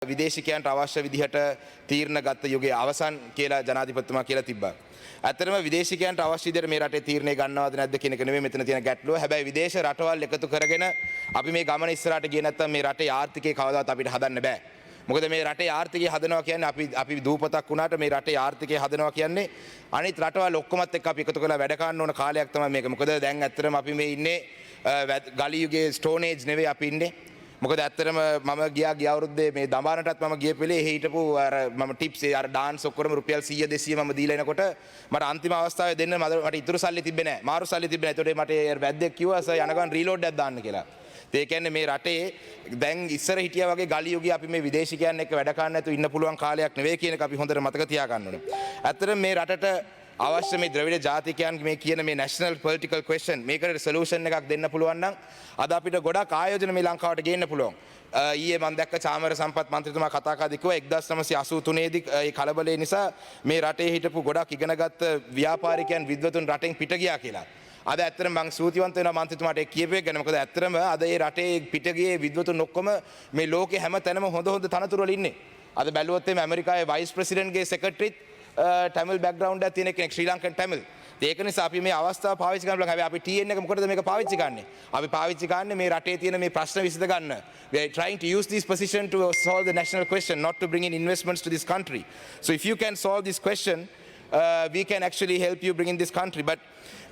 විදේශිකයන්ට අවශ්‍ය විදිහට තීරණ ගත්ත යුගයේ අවසන් කියලා ජනාධිපතිතුමා කියලා තිබ්බා. ඇත්තටම විදේශිකයන්ට අවශ්‍ය විදිහට මේ රටේ තීරණය ගන්නවද නැද්ද කියන එක නෙවෙයි මෙතන තියෙන ගැටලුව. හැබැයි විදේශ රටවල් එකතු කරගෙන අපි මේ ගමන ඉස්සරහට ගියේ නැත්නම් මේ රටේ ආර්ථිකය කවදාවත් අපිට හදන්න බෑ. මොකද මේ රටේ ආර්ථිකය හදනවා කියන්නේ අපි දූපතක් වුණාට මේ රටේ ආර්ථිකය හදනවා කියන්නේ අනිත් රටවල් ඔක්කොමත් එක්ක අපි එකතු කරලා වැඩ කරන්න ඕන කාලයක් තමයි මේක. මොකද දැන් ඇත්තටම අපි මේ ඉන්නේ ගලි යුගයේ ස්ටෝන් ඒජ් නෙවෙයි අපි ඉන්නේ. මොකද ඇත්තටම මම ගිය අවුරුද්දේ මේ දඹානටත් මම ගිය පෙළේ හිටපු අර මම ටිප්ස් අර ඩාන්ස් ඔක්කොම රුපියල් 100 200 මම දීලා එනකොට මට අන්තිම අවස්ථාවේ දෙන්න මට ඉතුරු සල්ලි තිබ්බේ නැහැ. මාරු සල්ලි තිබ්බේ නැහැ. ඒතකොට මට වැද්දෙක් කිව්වා සර් යන ගමන් රීලෝඩ් එකක් දාන්න කියලා. ඒ කියන්නේ මේ රටේ දැන් ඉස්සර හිටියා වගේ ගලි යුගයේ අපි මේ විදේශිකයන් එක්ක වැඩ කරන්න නැතුව ඉන්න පුළුවන් කාලයක් නෙවෙයි කියන එක අපි හොඳට මතක තියාගන්න ඕනේ. ඇත්තටම මේ රටට අවශ්‍ය මේ ද්‍රවිඩ ජාතිකයන් මේ කියන මේ national political question මේකට solution එකක් දෙන්න පුළුවන් නම් අද අපිට ගොඩක් ආයෝජන මේ ලංකාවට ගේන්න පුළුවන්. ඊයේ මම දැක්ක චාමර සම්පත් මන්ත්‍රීතුමා කතා කරද්දී කිව්වා 1983 දී ඒ කලබලය නිසා මේ රටේ හිටපු ගොඩක් ඉගෙනගත්ත ව්‍යාපාරිකයන් විද්වතුන් රටෙන් පිට ගියා කියලා. අද ඇත්තටම මම ස්තුතිවන්ත වෙනවා මන්ත්‍රීතුමාට ඒ කියපු එක ගැන. මොකද ඇත්තටම අද ඒ රටේ පිට ගියේ විද්වතුන් ඔක්කොම මේ ලෝකේ හැම තැනම හොඳ තනතුරු වල ඉන්නේ. අද බැලුවොත් එimhe ඇමරිකාවේ වයිස් ප්‍රෙසිඩන්ට්ගේ සෙක්‍රටරිත් Tamil background එකක් තියෙන කෙනෙක් ශ්‍රී ලංකන් Tamil. ඒක නිසා අපි මේ අවස්ථාව පාවිච්චි කරන්න පුළුවන්. හැබැයි අපි TN එක මොකටද මේක පාවිච්චි කරන්නේ? අපි පාවිච්චි කරන්නේ මේ රටේ තියෙන මේ ප්‍රශ්න විසඳ ගන්න. We are trying to use this position to solve the national question, not to bring in investments to this country. So if you can solve this question, we can actually help you bring in this country. But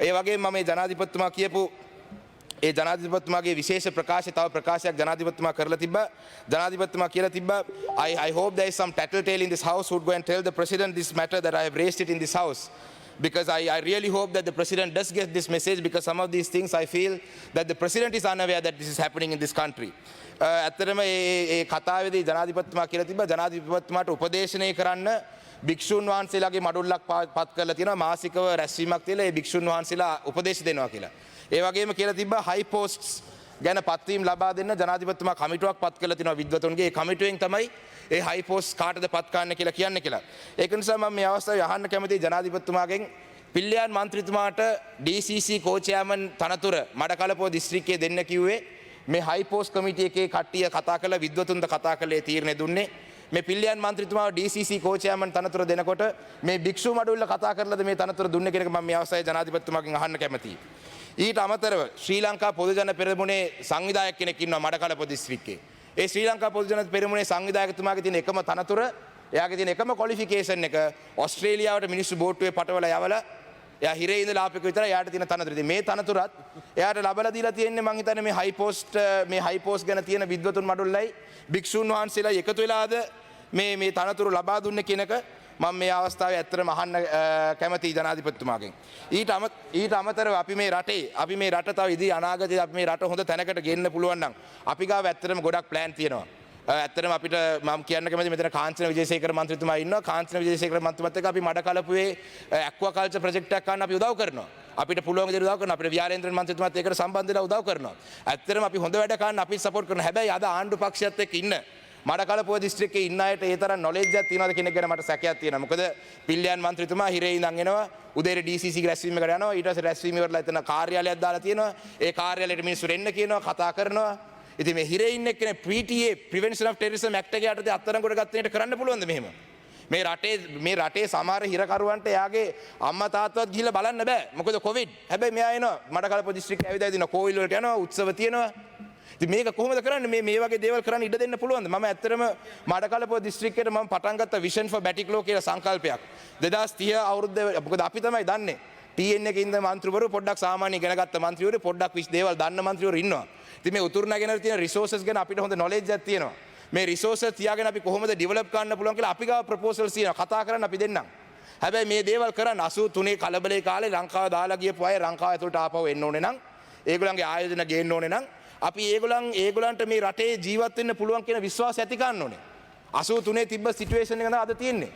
ඒ වගේම මම මේ ජනාධිපතිතුමා කියපු ඒ ජනාධිපතිතුමාගේ විශේෂ ප්‍රකාශය තව ප්‍රකාශයක් ජනාධිපතිතුමා කරලා තිබ්බා. ජනාධිපතිතුමා කියලා තිබ්බා I hope there is some tattletale in this house who would go and tell the president this matter that I have raised it in this house. Because I really hope that the president does get this message, because some of these things I feel that the president is unaware that this is happening in this country. ඇත්තටම ඒ කතාවේදී ජනාධිපතිතුමා කියලා තිබ්බා ජනාධිපතිතුමාට උපදේශනය කරන්න භික්ෂුන් වහන්සේලාගේ මඩුල්ලක් පත් කරලා තියෙනවා මාසිකව රැස්වීමක් තියලා ඒ භික්ෂුන් වහන්සේලා උපදේශ දෙනවා කියලා. ඒ වගේම කියලා තිබ්බා හයි පෝස්ට්ස් ගැන පත්වීම් ලබා දෙන්න ජනාධිපතිතුමා කමිටුවක් පත් කරලා තිනවා විද්වතුන්ගේ. ඒ කමිටුවෙන් තමයි ඒ හයි පෝස්ට් කාටද පත් කරන්න කියලා කියන්නේ කියලා. ඒක නිසා මම මේ අවස්ථාවේ අහන්න කැමතියි ජනාධිපතිතුමාගෙන් පිල්ලියන් මන්ත්‍රීතුමාට DCC කෝ-චෙයාමන් තනතුර මඩකලපුව දිස්ත්‍රික්කයේ දෙන්න කිව්වේ මේ හයි පෝස්ට් කමිටු එකේ කට්ටිය කතා කරලා විද්වතුන්ට කතා කරලා තීරණය දුන්නේ. මේ පිල්ලියන් මන්ත්‍රීතුමාව DCC කෝ-චෙයාමන් තනතුර දෙනකොට මේ භික්ෂු මඩුල්ල කතා කරලාද මේ තනතුර දුන්නේ කියන එක මම මේ අවස්ථාවේ ජනාධිපතිතුමාගෙන් අහන්න කැමතියි. ඊට අමතරව ශ්‍රී ලංකා පොදුජන පෙරමුණේ සංවිධායක කෙනෙක් ඉන්නවා මඩකලපුව දිස්ත්‍රික්කයේ. ඒ ශ්‍රී ලංකා පොදුජන පෙරමුණේ සංවිධායකතුමාගේ තියෙන එකම තනතුර, එයාගේ තියෙන එකම ක්වොලිෆිකේෂන් එක ඕස්ට්‍රේලියාවට මිනිස්සු බෝට්ටුවේ පටවලා යවලා එයා හිරේ ඉඳලා ආපෙක විතරයි එයාට තියෙන තනතුර. ඉතින් මේ තනතුරත් එයාට ලබලා දීලා තියෙන්නේ මං හිතන්නේ මේ හයි පෝස්ට් ගැන තියෙන විද්වතුන් මඩුල්ලයි භික්ෂුන් වහන්සේලා එකතු වෙලාද මේ තනතුරු ලබා දුන්නේ කියන එක මම මේ අවස්ථාවේ ඇත්තටම අහන්න කැමතියි ජනාධිපතිතුමාගෙන්. ඊට අමතරව අපි මේ රට තව ඉදිරි අනාගතයේ අපි මේ රට හොඳ තැනකට ගෙන්න පුළුවන් නම් අපි ගාව ඇත්තටම ගොඩක් ප්ලෑන් තියෙනවා. ඇත්තටම අපිට මම කියන්න කැමති මෙතන කාංචන විජේසේකර මන්ත්‍රීතුමා ඉන්නවා. කාංචන විජේසේකර මන්ත්‍රීතුමාත් එක්ක අපි මඩකලපුවේ ඇක්වාකල්චර් ප්‍රොජෙක්ට් එකක් ගන්න අපි උදව් කරනවා. අපිට පුළුවන් විදිහට උදව් කරනවා. අපිට ව්‍යාරේන්ද්‍රන් මන්ත්‍රීතුමාත් ඒකට සම්බන්ධ වෙලා උදව් කරනවා. ඇත්තටම අපි හොඳ වැඩ කරන්න අපි සපෝට් කරනවා. හැබැයි අද ආණ්ඩු පක්ෂයත් එක්ක ඉන්න මඩකලපුව දිස්ත්‍රික්කයේ ඉන්න අයට ඒ තරම් නොලෙජ් එකක් තියනවාද කියන එක ගැන මට සැකයක් තියෙනවා. මොකද පිල්ලියන් මන්ත්‍රීතුමා හිරේ ඉඳන් එනවා උදේට DCC රැස්වීමකට යනවා. ඊට පස්සේ රැස්වීම ඉවරලා එතන කාර්යාලයක් දාලා තියෙනවා. ඒ කාර්යාලයට මිනිස්සු එන්න කියනවා කතා කරනවා. ඉතින් මේ හිරේ ඉන්න එක්කනේ PTA Prevention of Terrorism Act එක යටතේ අත්අඩංගුවට ගත්තේට කරන්න පුළුවන්ද මෙහෙම? මේ රටේ සමහර හිරකරුවන්ට එයාගේ අම්මා තාත්තවත් ගිහිල්ලා බලන්න බෑ. මොකද කොවිඩ්. හැබැයි මෙයා එනවා මඩකලපුව දිස්ත්‍රික්කයේ ඇවිදලා දිනවා කෝවිල් වලට යනවා උත්සව තියෙනවා. ඉතින් මේක කොහොමද කරන්නේ? මේ වගේ දේවල් කරන්න ඉඩ දෙන්න පුළුවන්ද? මම ඇත්තටම මඩකලපුව දිස්ත්‍රික්කයට මම පටන් ගත්ත Vision for Batticaloa කියලා සංකල්පයක් 2030 අවුරුද්දේ. මොකද අපි තමයි දන්නේ TN එකේ ඉන්න මන්ත්‍රීවරු පොඩ්ඩක් සාමාන්‍ය ඉගෙන ගත්ත මන්ත්‍රීවරු පොඩ්ඩක් දේවල් දන්න මන්ත්‍රීවරු ඉන්නවා. ඉතින් මේ උතුරු නැගෙනහිර තියෙන රිසෝසස් ගැන අපිට හොඳ නොලෙජ් එකක් තියෙනවා. මේ රිසෝසස් තියාගෙන අපි කොහොමද ඩෙවලොප් කරන්න පුළුවන් කියලා අපි ගාව ප්‍රොපෝසල්ස් තියෙනවා. කතා කරන්න අපි දෙන්නම්. හැබැයි මේ දේවල් කරන්න 83 කලබලේ කාලේ ලංකාව දාලා ගියපු අය ලංකාව ඇතුළට ආපහු එන්න ඕනේ නම් ඒගොල්ලන්ගේ ආයෝජන ගේන්න ඕනේ නම් අපි ඒගොල්ලන්ට මේ රටේ ජීවත් වෙන්න පුළුවන් කියන විශ්වාසය ඇති කරන්න ඕනේ. 83 තිබ්බ සිටුේෂන් එක අද තියෙන්නේ.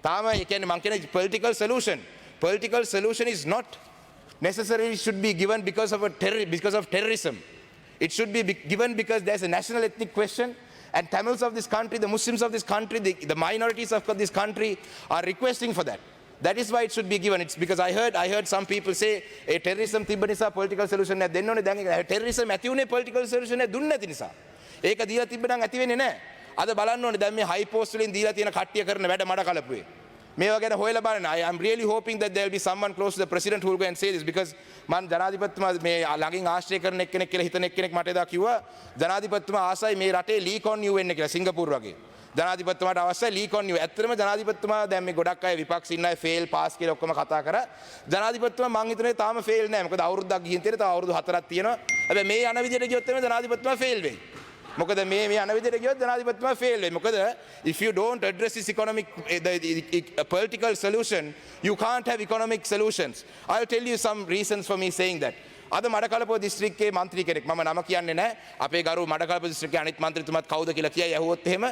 තාම ඒ කියන්නේ මං කියන්නේ political solution. Political solution is not necessarily should be given because of terrorism. It should be given because there's a national ethnic question, and Tamils of this country, the Muslims of this country, the minorities of this country are requesting for that. That is why it should be given. It's because I heard some people say a terrorism තිබ්බ නිසා political solution එක දෙන්න ඕනේ. දැන් terrorism ඇති උනේ political solution එක දුන්නේ නැති නිසා. ඒක දීලා තිබ්බ නම් ඇති වෙන්නේ නැහැ. අද බලන්න ඕනේ දැන් මේ හයි පෝස්ට් වලින් දීලා තියෙන කට්ටිය කරන වැඩ මඩ කලපුවේ. මේවා ගැන හොයලා බලන්න. I am really hoping that there will be someone close to the president who will go and say this because මම ජනාධිපතිතුමා මේ ළඟින් ආශ්‍රය කරන එක්කෙනෙක් කියලා හිතන එක්කෙනෙක් මට එදා කිව්වා ජනාධිපතිතුමා ආසයි මේ රටේ ලී කොන් යු වෙන්න කියලා සිංගප්පූරු වගේ. ජනාධිපතිතුමාට අවශ්‍යයි ලී කොන් යු. ඇත්තටම ජනාධිපතිතුමා දැන් මේ ගොඩක් අය විපක්ෂ ඉන්න අය ෆේල් පාස් කියලා ඔක්කොම කතා කරා. ජනාධිපතිතුමා මං හිතන්නේ තාම ෆේල් නෑ. මොකද අවුරුද්දක් ගිහින් තියෙන තව අවුරුදු 4ක් තියෙනවා. හැබැයි මේ යන විදිහට ගියොත් එමේ ජනාධිපතිතුමා ෆේල් වෙයි. මොකද මේ යන විදිහට ගියොත් ජනාධිපතිතුමා ෆේල් වෙයි. මොකද if you don't address this economic the political solution you can't have economic solutions. I'll tell you some reasons for me saying that. අද මඩකලපුව දිස්ත්‍රික්කයේ മന്ത്രി කෙනෙක් මම නම කියන්නේ නැහැ. අපේ ගරු මඩකලපුව දිස්ත්‍රික්කයේ අනිත් മന്ത്രിතුමාත් කවුද කියලා කියයි ඇහුවොත් එහෙම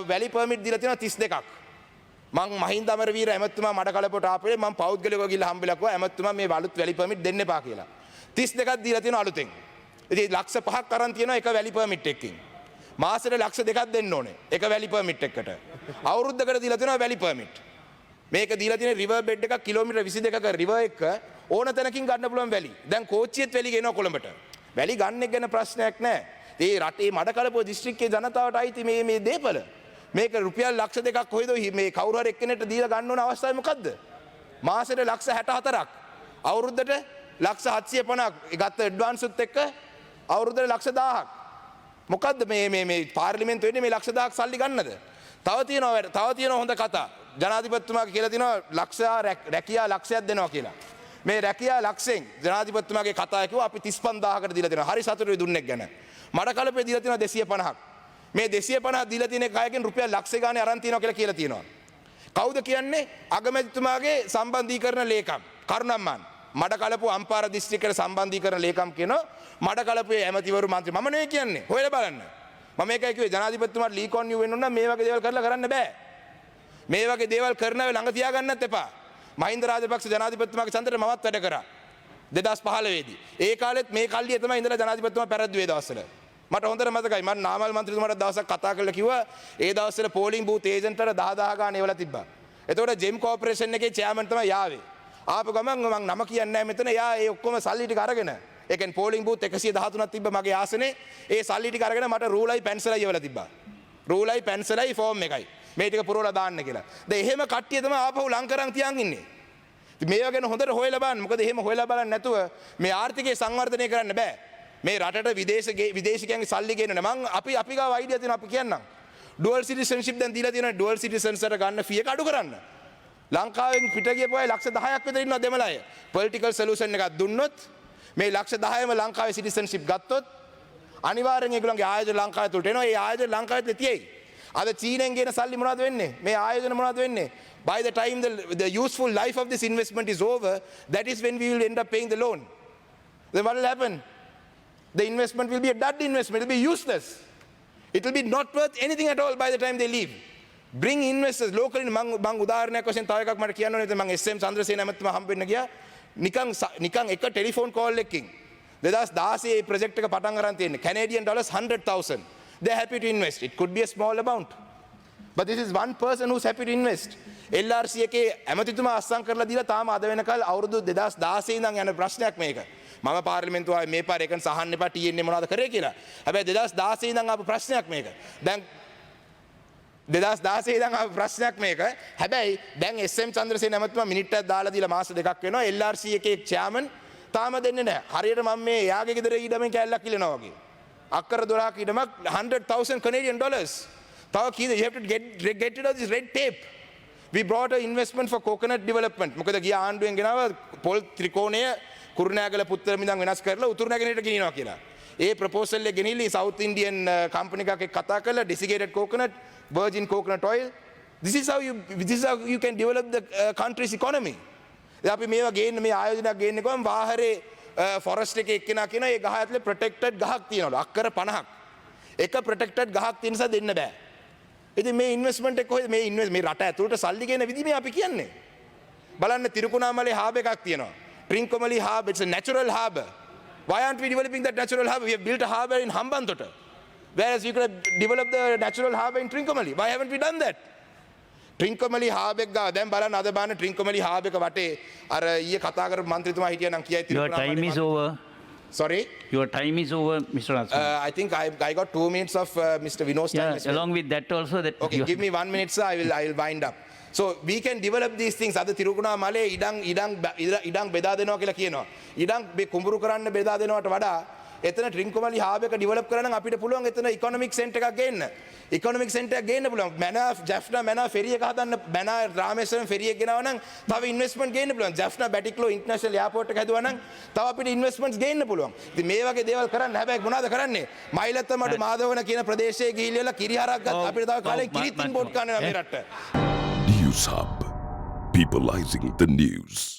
වැලි පර්මිට් දීලා තියෙනවා 32ක්. මං මහින්ද අමරවීර ඇමතුමා මඩකලපුවට ආපුවේ මං පෞද්ගලිකව ගිහලා හම්බෙලා කිව්වා ඇමතුමා මේ වලුත් වැලි පර්මිට් දෙන්න එපා කියලා. 32ක් දීලා තියෙනවා අලුතෙන්. ඉතින් ලක්ෂ 5ක් අරන් තියෙනවා එක වැලි පර්මිට් එකකින්. මාසෙට ලක්ෂ 2ක් දෙන්න ඕනේ එක වැලි පර්මිට් එකකට. අවුරුද්දකට දීලා තියෙනවා වැලි පර්මිට්. මේක දීලා තියෙන රිවර් බෙඩ් එකක් කිලෝමීටර් 22ක රිවර් එක ඕන තැනකින් ගන්න පුළුවන් වැලි. දැන් කෝච්චියෙත් වැලි ගෙනවා කොළඹට. වැලි ගන්න එක ගැන ප්‍රශ්නයක් නැහැ. ඒ රටේ මඩකලපුව දිස්ත්‍රික්කයේ ජනතාවට අයිති මේ දේපල. මේක රුපියල් ලක්ෂ 2ක් කොහෙද මේ කවුරු හරි එක්කෙනෙක්ට දීලා ගන්න ඕන අවස්ථාවේ මොකද්ද? මාසෙට ලක්ෂ 64ක්. අවුරුද්දට ලක්ෂ 750ක්. ගත්ත ඇඩ්වාන්ස්ුත් එක්ක අවුරුද්දට ලක්ෂ 1000ක්. මොකද්ද මේ පාර්ලිමේන්තුව වෙන්නේ මේ ලක්ෂ 1000ක් සල්ලි ගන්නද? තව තියෙනවා හොඳ කතා. ජනාධිපතිතුමාගේ කියලා තියෙනවා රැකියා ලක්ෂයක් දෙනවා කියලා. මේ රැකියා ලක්ෂයෙන් ජනාධිපතිතුමාගේ කතාව කිව්වා අපි 35000කට දීලා දෙනවා. හරි සතුටුයි දුන්නෙක් ගැන. මඩකලපේ දීලා තියෙනවා 250ක්. මේ 250 දීලා තියෙන එකයකින් රුපියල් ලක්ෂ ගානේ අරන් තියනවා කියලා තියෙනවා. කවුද කියන්නේ? අගමැතිතුමාගේ සම්බන්ධීකරණ ලේකම් කරුණම්මාන්. මඩකලපුව අම්පාර දිස්ත්‍රික්කයට සම්බන්ධීකරණ ලේකම් කියනවා. මඩකලපුවේ ඇමතිවරු මන්ත්‍රී මම නෙවෙයි කියන්නේ. හොයලා බලන්න. මම ඒකයි කිව්වේ ජනාධිපතිතුමාට ලී කොන් යු වෙන්න ඕන නම් මේ වගේ දේවල් කරලා කරන්න බෑ. මේ වගේ දේවල් කරන අය ළඟ තියාගන්නත් එපා. මහින්ද රාජපක්ෂ ජනාධිපතිතුමාගේ ඡන්දෙට මමත් වැඩ කරා 2015 දී. ඒ කාලෙත් මේ කල්ලිය තමයි ඉඳලා ජනාධිපතිතුමා පැරද්දුවේ දවස්වල. මට හොඳට මතකයි මම නාමල් මන්ත්‍රීතුමාට දවසක් කතා කරලා කිව්වා ඒ දවස්වල පෝලිං බූත් ඒජන්ට්ට 10000 ගාන එවලා තිබ්බා. එතකොට ජෙම් කෝපරේෂන් එකේ චෙයාමන් තමයි යාවේ. ආපු ගමන් මම නම කියන්නේ නැහැ මෙතන. යා ඒ ඔක්කොම සල්ලි ටික අරගෙන ඒ කියන්නේ පෝලිං බූත් 113ක් තිබ්බ මගේ ආසනේ. ඒ සල්ලි ටික අරගෙන මට රූලයි පැන්සලයි එවලා තිබ්බා. රූලයි පැන්සලයි ෆෝම් එකයි. මේ ටික පුරවලා දාන්න කියලා. දැන් එහෙම කට්ටිය තමයි ආපහු ලං කරන් තියන් ඉන්නේ. ඉතින් මේවා ගැන හොඳට හොයලා බලන්න. මොකද එහෙම හොයලා බලන්න නැතුව මේ ආර්ථිකය සංවර්ධනය කරන්න බෑ. මේ රටට විදේශිකයන්ගේ සල්ලි ගේන්න මං අපි ගාව අයිඩියා තියෙනවා අපි කියන්නම්. ඩුවල් සිටිසන්ෂිප් දැන් දීලා තියෙනවා ඩුවල් සිටිසන්ස්ට ගන්න ෆී එක අඩු කරන්න. ලංකාවෙන් පිට ගියපු අය ලක්ෂ 10ක් විතර ඉන්නවා දෙමළ අය. පොලිටිකල් සොලියුෂන් එකක් දුන්නොත් මේ ලක්ෂ 10ම ලංකාවේ සිටිසන්ෂිප් ගත්තොත් අනිවාර්යෙන් ඒගොල්ලන්ගේ ආයෝජන ලංකාව තුලට එනවා. ඒ ආයෝජන ලංකාවේ තියෙයි. අද චීනෙන් ගෙන සල්ලි මොනවද වෙන්නේ? මේ ආයෝජන මොනවද වෙන්නේ? By the time the useful life of this investment is over, that is when we will end up paying the loan. Then what will happen? The investment will be a dud investment. It will be useless. It will be not worth anything at all by the time they leave. Bring investors locally. මං උදාහරණයක් වශයෙන් තව එකක් මට කියන්න ඕනේ. මං SM Chandrasena ඇමතුමා හම්බෙන්න ගියා. නිකන් එක ටෙලිෆෝන් කෝල් එකකින් 2016 මේ ප්‍රොජෙක්ට් එක පටන් අරන් තියෙන්නේ. Canadian dollars 100,000. They're happy to invest. It could be a small amount. But this is one person who's happy to invest. LRC එකේ ඇමතිතුමා අස්සම් කරලා දීලා තාම අද වෙනකල් අවුරුදු 2016 ඉඳන් යන ප්‍රශ්නයක් මේක. මම පාර්ලිමේන්තුව ආවේ මේ පාර එකෙන් සහන්න එපා TNA මොනවද කරේ කියලා. හැබැයි 2016 ඉඳන් ආපු ප්‍රශ්නයක් මේක. දැන් 2016 ඉඳන් ආපු ප්‍රශ්නයක් මේක. හැබැයි දැන් SM චන්ද්‍රසේන ඇමතිතුමා මිනිත්ටක් දාලා දීලා මාස දෙකක් වෙනවා. LRC එකේ චෙයාමන් තාම දෙන්නේ නැහැ. හරියට මම මේ එයාගේ ගෙදර ඊඩමෙන් කැල්ලක් ඉල්ලනවා වගේ. අක්කර 12ක ඉඩමක් 100,000 Canadian dollars. තව කීයද? You have to get rid of this red tape. We brought an investment for coconut development. මොකද ගිය ආණ්ඩුවෙන් ගෙනාව පොල් ත්‍රිකෝණය කුරුණෑගල පුත්තලම ඉඳන් වෙනස් කරලා උතුරු නැගෙනහිරට ගෙනියනවා කියලා. ඒ ප්‍රොපෝසල් එක ගෙනිලි South Indian company එකක් එක්ක කතා කරලා desiccated coconut, virgin coconut oil. This is how you can develop the country's economy. අපි මේවා ගේන්න මේ ආයෝජනයක් ගේන්න කොහොම වාහරේ ෆොරස්ට් එකේ එක්කෙනා කියන ඒ ගහ ඇතුලේ ප්‍රොටෙක්ටඩ් ගහක් තියෙනවලු. අක්කර 50ක්. එක ප්‍රොටෙක්ටඩ් ගහක් තියෙන නිසා දෙන්න බෑ. ඉතින් මේ ඉන්වෙස්ට්මන්ට් එක කොහෙද මේ රට ඇතුළට සල්ලි ගෙන විදි මේ අපි කියන්නේ. බලන්න තිරුකුණාමලේ හාබ් එකක් තියෙනවා. Trincomalee harbor, it's a natural harbor. Why aren't we developing that natural harbor? We have built a harbor in Hambantota. Whereas we could have developed the natural harbor in Trincomalee. Why haven't we done that? Trincomalee harbor එක ගාව දැන් බලන්න අද බලන්න Trincomalee harbor එක වටේ අර ඊයේ කතා කරපු മന്ത്രിතුමා හිටියා නම් කියයි Your time is over. Sorry? Your time is over, Mr. Asman. I think I got 2 minutes of Mr. Vinod's time. Yeah, as well. along with that also that. Okay, give me 1 minute, sir. I will wind up. So we can develop these things. අද තිරුකුණා මලේ ඉඩම් බෙදා දෙනවා කියලා කියනවා. ඉඩම් කුඹුරු කරන්න බෙදා දෙනවට වඩා එතන ට්‍රින්කොමලි හාබ් එක ඩෙවලොප් කරන්න අපිට පුළුවන් එතන ඉකොනොමික් සෙන්ටර් එකක් ගේන්න. ඉකොනොමික් සෙන්ටර් එකක් ගේන්න පුළුවන්. මැනා ජැෆ්නා මැනා ෆෙරි එක හදන්න මැනා රාමේශ්වරම් ෆෙරි එක ගෙනාව නම් තව ඉන්වෙස්ට්මන්ට් ගේන්න පුළුවන්. ජැෆ්නා බැටික්ලෝ ඉන්ටර්නැෂනල් එයාපෝට් එක හදුවා නම් තව අපිට ඉන්වෙස්ට්මන්ට්ස් ගේන්න පුළුවන්. ඉතින් මේ වගේ දේවල් කරන්න හැබැයි මොනවද කරන්නේ? මයිලත්තමඩු මාදවන කියන ප්‍රදේශයේ ගිහිල්ලා කිරිහරක් ගත්ත අපිට තව කාලේ කිරිත් ඉම්පෝට් කරන්න මේ රටට. News Hub, peopleizing the news.